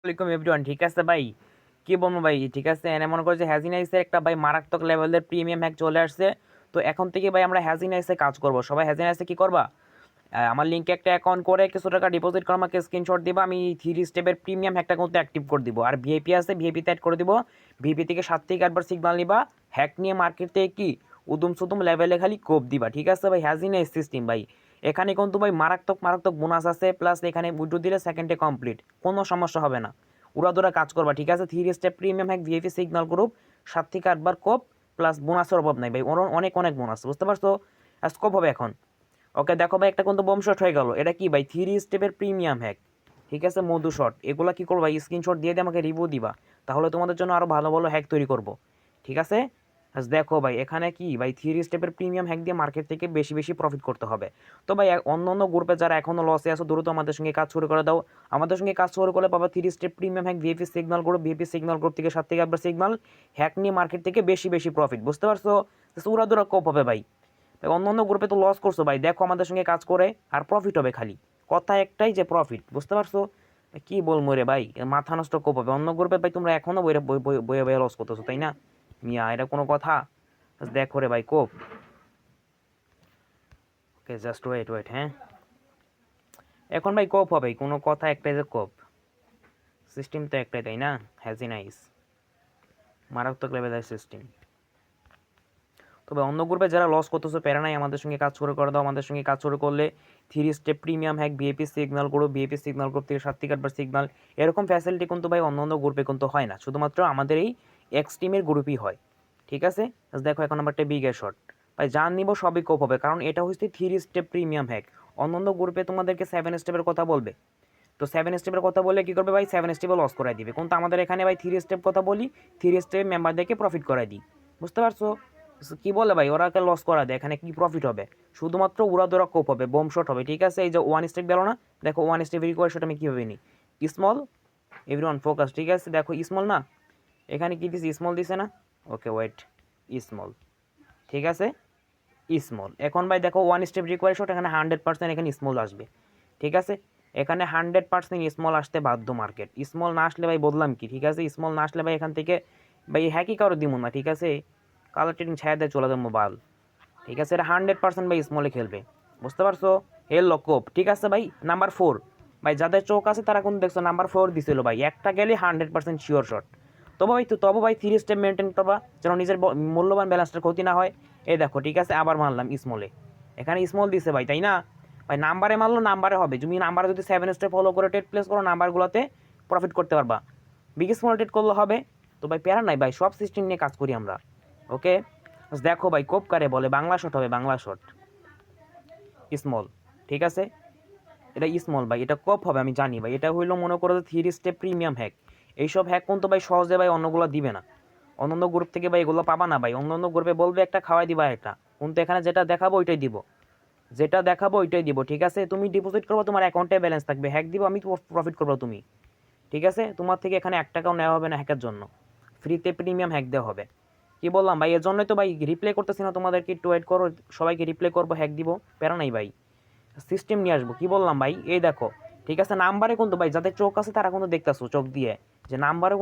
ওয়ালাইকুম এভরিওয়ান। ঠিক আছে ভাই, কি বলবো ভাই, ঠিক আছে এনে মনে করছে হ্যাজিনাইসের একটা ভাই মারাত্মক লেভেলের প্রিমিয়াম হ্যাক চলে আসছে। তো এখন থেকে ভাই আমরা হ্যাজিনাইসে কাজ করব। সবাই হ্যাজিনাইসে কি করবা, আমার লিঙ্কে একটা অ্যাকাউন্ট করে কিছু টাকা ডিপোজিট করে আমাকে স্ক্রিনশট দিবা, আমি 3 স্টেপের প্রিমিয়াম হ্যাকটা কিন্তু অ্যাক্টিভ করে দিব। আর ভিআইপি আছে, ভিআইপিতে অ্যাড করে দিব। ভিআইপি থেকে 7 থেকে 8বার সিগন্যাল নিবা, হ্যাক নিয়ে মার্কেট থেকে কি উদুম সুদুম লেভেলে খালি কোপ দিবা। ঠিক আছে ভাই, হ্যাজিনাইস সিস্টেম ভাই। এখানে কিন্তু ভাই মারাত্মক মারাত্মক বোনাস আছে, প্লাস এখানে উইড্রো দিলে সেকেন্ডে কমপ্লিট, কোনো সমস্যা হবে না। উড়াদুরা কাজ করবা। ঠিক আছে, 3 step premium hack VIP signal group, 7 থেকে 8বার কোপ, প্লাস বোনাসের অভাব নাই ভাই, অনেক অনেক বোনাস, বুঝতে পারছো। স্কোপ হবে এখন। ওকে দেখো ভাই, একটা কিন্তু বোম শট হয়ে গেল। এটা কি ভাই, 3 স্টেপের প্রিমিয়াম হ্যাক। ঠিক আছে, মধু শট, এগুলা কি করবা, স্ক্রিনশট দিয়ে দিয়ে আমাকে রিভিউ দিবা, তাহলে তোমাদের জন্য আরও ভালো ভালো হ্যাক তৈরি করব। ঠিক আছে, দেখো ভাই এখানে কি ভাই, 3 স্টেপের প্রিমিয়াম হ্যাক দিয়ে মার্কেট থেকে বেশি বেশি প্রফিট করতে হবে। তো ভাই অন্য অন্য গ্রুপে যারা এখনও লসে আছো, দ্রুত আমাদের সঙ্গে কাজ শুরু করে দাও। আমাদের সঙ্গে কাজ শুরু করলে পাবা 3 step premium hack VIP signal group, VIP signal group থেকে 7 থেকে 8বার সিগন্যাল হ্যাক নিয়ে মার্কেট থেকে বেশি বেশি প্রফিট, বুঝতে পারছো। উড়াদুরা কোপ হবে ভাই। অন্য অন্য গ্রুপে তো লস করছো ভাই, দেখো আমাদের সঙ্গে কাজ করে আর প্রফিট হবে খালি। কথা একটাই যে প্রফিট, বুঝতে পারছো। কি বলবো রে ভাই, মাথা নষ্ট কোপ হবে। অন্য গ্রুপে ভাই তোমরা এখনো বইয়ে বইয়ে বইয়ে লস করতেছো, তাই না মিয়া, এটা কোনো কথা। দেখো রে ভাই কোপ। ওকে জাস্ট ওয়েট ওয়েট, হ্যাঁ এখন ভাই কোপ হবে, কোনো কথা একটাই যে কোপ। সিস্টেম তো একটাই, তাই না, হ্যাজি নাইস, মারাত্মক লেভেলের সিস্টেম। তবে অন্য গ্রুপে যারা লস করতেছো প্যারা নাই, আমাদের সঙ্গে কাজ শুরু করে দাও। আমাদের সঙ্গে কাজ শুরু করলে 3 step premium hack VIP signal group, VIP signal group থেকে 7 থেকে 8বার সিগন্যাল, এরকম ফ্যাসিলিটি কিন্তু ভাই অন্য অন্য গ্রুপে কিন্তু হয় না, শুধুমাত্র আমাদের এই এক্স টিমের গ্রুপই হয়। ঠিক আছে, দেখো এখন নাম্বারটা বিগের শট ভাই, জান নিব সবই কোপ হবে, কারণ এটা হচ্ছে 3 স্টেপ প্রিমিয়াম হ্যাক। অন্য অন্য গ্রুপে তোমাদেরকে 7 স্টেপের কথা বলবে, তো 7 স্টেপের কথা বলে কি করবে ভাই, 7 স্টেপে লস করাই দিবে। কিন্তু আমাদের এখানে ভাই 3 স্টেপ কথা বলি, 3 স্টেপ মেম্বারদেরকে প্রফিট করাই দিই, বুঝতে পারছো। কি বলে ভাই, ওরাকে লস করা দেয়, এখানে কি প্রফিট হবে, শুধুমাত্র উড়াদোড়া কোপ হবে, বোম শট হবে। ঠিক আছে, এই যে 1 স্টেপ গেল না, দেখো 1 স্টেপ রিকোয়ার শট আমি কীভাবে নিই, স্মল, এভরিওয়ান ফোকাস। ঠিক আছে, দেখো স্মল না, এখানে কি দিছে, স্মল দিছে না। ওকে ওয়েট, স্মল, ঠিক আছে স্মল। এখন ভাই দেখো 1 স্টেপ রিকোয়ার শট, এখানে 100% এখানে স্মল আসবে। ঠিক আছে, এখানে 100% স্মল আসতে বাধ্য মার্কেট। স্মল না আসলে ভাই বললাম কি, ঠিক আছে, স্মল না আসলে ভাই এখান থেকে ভাই হ্যাকই কারো দিব না। ঠিক আছে, কালার ট্রেডিং ছায়া দিয়ে চলে যাবে মোবাইল। ঠিক আছে, এটা 100% ভাই স্মলে খেলবে, বুঝতে পারছো। এর লকপ। ঠিক আছে ভাই, নাম্বার 4 ভাই, যাদের চোখ আছে তারা কিন্তু দেখছো নাম্বার 4 দিছিল ভাই, একটা গেলে 100% শিওর শট। তবে ভাই 3 স্টেপ মেনটেন করবা, যেন নিজের মূল্যবান ব্যালেন্সটার ক্ষতি না হয়। এই দেখো, ঠিক আছে, আবার মারলাম স্মলে, এখানে স্মল দিছে ভাই, তাই না ভাই, নাম্বারে মারলো নাম্বারে হবে। তুমি নাম্বারে যদি 7 স্টেপ ফলো করে ট্রেড প্লেস করো, নাম্বারগুলোতে প্রফিট করতে পারবা। বিগ স্মল ট্রেড করলে হবে। তো ভাই প্যারা নাই ভাই, সব সিস্টেম নিয়ে কাজ করি আমরা। ওকে, দেখো ভাই কোপ কারে বলে, বাংলা শট হবে, বাংলা শট স্মল। ঠিক আছে, এটা স্মল ভাই, এটা কোপ হবে আমি জানি ভাই। এটা হইলো মনে করো 3 স্টেপ প্রিমিয়াম হ্যাক। এইসব হ্যাক কিন্তু ভাই সহজে ভাই অন্যগুলো দিবে না, অন্য গ্রুপ থেকে ভাই এগুলো পাবা না ভাই। অন্য গ্রুপে বলবে একটা, খাওয়াই দিবা একটা, কিন্তু এখানে যেটা দেখাবো ওইটাই দিব, যেটা দেখাবো ওইটাই দিব। ঠিক আছে, তুমি ডিপোজিট করবো, তোমার অ্যাকাউন্টে ব্যালেন্স থাকবে, হ্যাক দিব আমি, প্রফিট করবো তুমি। ঠিক আছে, তোমার থেকে এখানে 1 টাকাও নেওয়া হবে না হ্যাকের জন্য, ফ্রিতে প্রিমিয়াম হ্যাক দেওয়া হবে। কি বললাম ভাই, এর জন্যই তো ভাই রিপ্লে করতেছি না তোমাদেরকে, একটু ওয়েট করো, সবাইকে রিপ্লে করবো, হ্যাক দিব, প্যারা নাই ভাই, সিস্টেম নিয়ে আসবো। কি বললাম ভাই, এই দেখো। ঠিক আছে, নাম্বারে কিন্তু ভাই যাদের চোখ আছে তারা কিন্তু দেখতেছো চোখ দিয়ে, যে নাম্বারে